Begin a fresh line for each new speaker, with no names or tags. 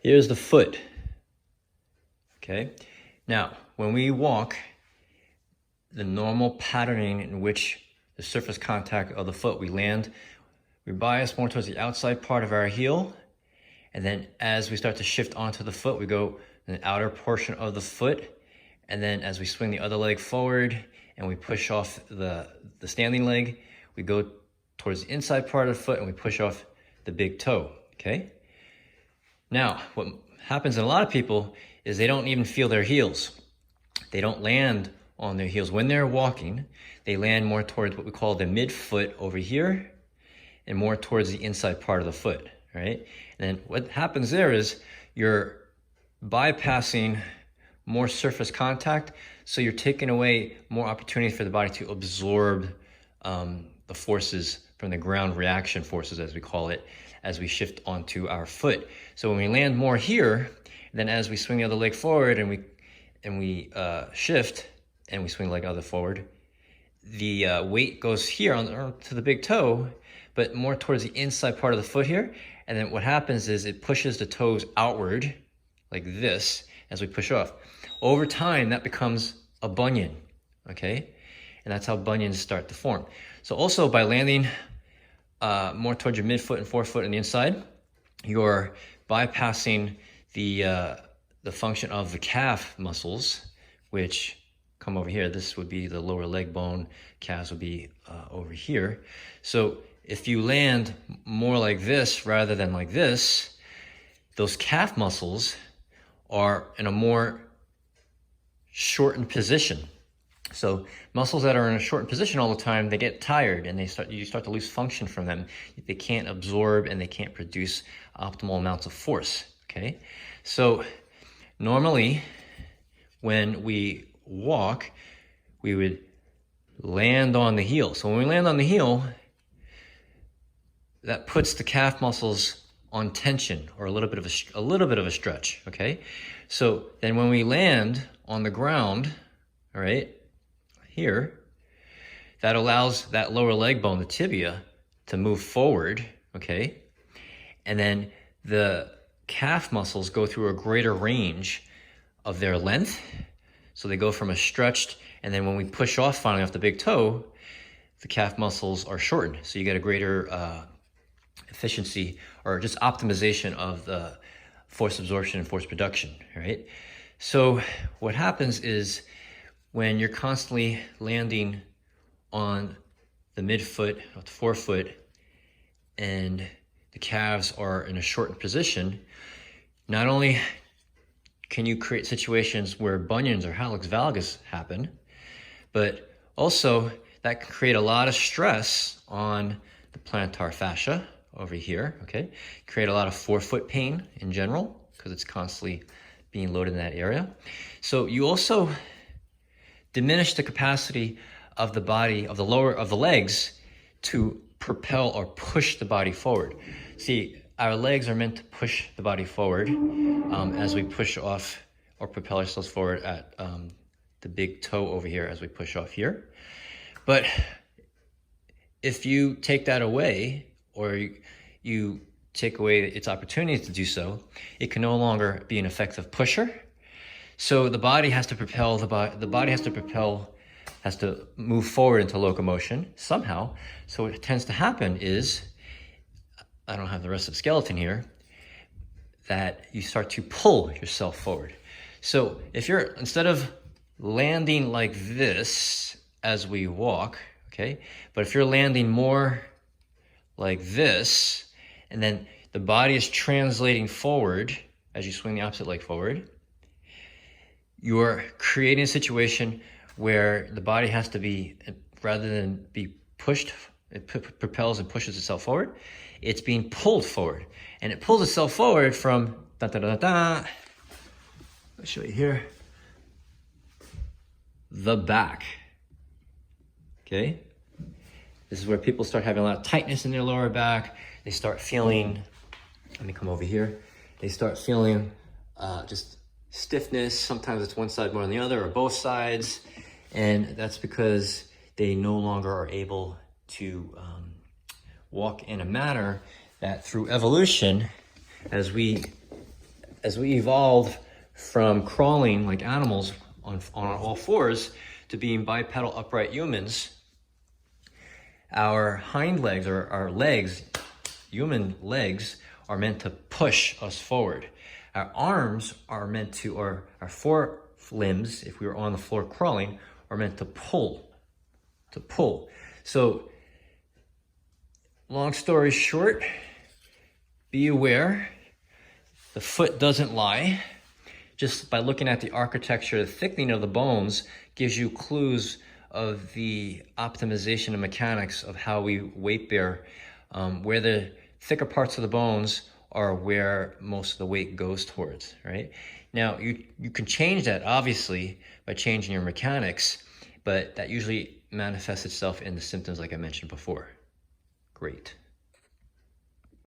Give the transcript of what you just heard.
Here's the foot. Okay. Now, when we walk, the normal patterning in which the surface contact of the foot, we bias more towards the outside part of our heel. And then as we start to shift onto the foot, we go in the outer portion of the foot. And then as we swing the other leg forward and we push off the standing leg, we go towards the inside part of the foot and we push off the big toe, okay? Now, what happens in a lot of people is they don't even feel their heels. They don't land on their heels. When they're walking, they land more towards what we call the midfoot over here and more towards the inside part of the foot, right? And then what happens there is you're bypassing more surface contact, so you're taking away more opportunity for the body to absorb the forces from the ground reaction forces, as we call it, as we shift onto our foot. So when we land more here, then as we swing the other leg forward and we shift and we swing the leg other forward, the weight goes here to the big toe, but more towards the inside part of the foot here. And then what happens is it pushes the toes outward like this as we push off. Over time, that becomes a bunion, okay? And that's how bunions start to form. So also by landing more towards your midfoot and forefoot on the inside, you're bypassing the function of the calf muscles, which come over here. This would be the lower leg bone, calves would be over here. So if you land more like this rather than like this, those calf muscles are in a more shortened position. So muscles that are in a shortened position all the time, they get tired and you start to lose function from them. They can't absorb and they can't produce optimal amounts of force, okay? So normally when we walk, we would land on the heel. So when we land on the heel, that puts the calf muscles on tension or a little bit of a stretch, okay? So then when we land on the ground, all right, here, that allows that lower leg bone, the tibia, to move forward, okay? And then the calf muscles go through a greater range of their length. So they go from a stretched, and then when we push off finally off the big toe, the calf muscles are shortened. So you get a greater efficiency or just optimization of the force absorption and force production, right? So what happens is when you're constantly landing on the midfoot or the forefoot and the calves are in a shortened position, not only can you create situations where bunions or hallux valgus happen, but also that can create a lot of stress on the plantar fascia over here, okay? Create a lot of forefoot pain in general because it's constantly being loaded in that area. So you also diminish the capacity of the body, of the legs to propel or push the body forward. See, our legs are meant to push the body forward as we push off or propel ourselves forward at the big toe over here as we push off here. But if you take that away or you take away its opportunity to do so, it can no longer be an effective pusher. So the body has to propel, has to move forward into locomotion somehow. So what tends to happen is, I don't have the rest of the skeleton here, that you start to pull yourself forward. So if you're, instead of landing like this as we walk, okay, but if you're landing more like this, and then the body is translating forward as you swing the opposite leg forward, you're creating a situation where the body has to be, rather than be pushed, it propels and pushes itself forward, it's being pulled forward. And it pulls itself forward from I'll show you here, the back, okay? This is where people start having a lot of tightness in their lower back. They start feeling, let me come over here. They start feeling just stiffness. Sometimes it's one side more than the other or both sides. And that's because they no longer are able to walk in a manner that through evolution, as we as we evolved from crawling like animals on all fours to being bipedal upright humans, our hind legs, or our legs, human legs, are meant to push us forward. Our arms are meant to, or our forelimbs, if we were on the floor crawling, are meant to pull. So, long story short, be aware, the foot doesn't lie. Just by looking at the architecture, the thickening of the bones gives you clues of the optimization and mechanics of how we weight bear, where the thicker parts of the bones are where most of the weight goes towards, right? Now, you can change that, obviously, by changing your mechanics, but that usually manifests itself in the symptoms like I mentioned before. Great.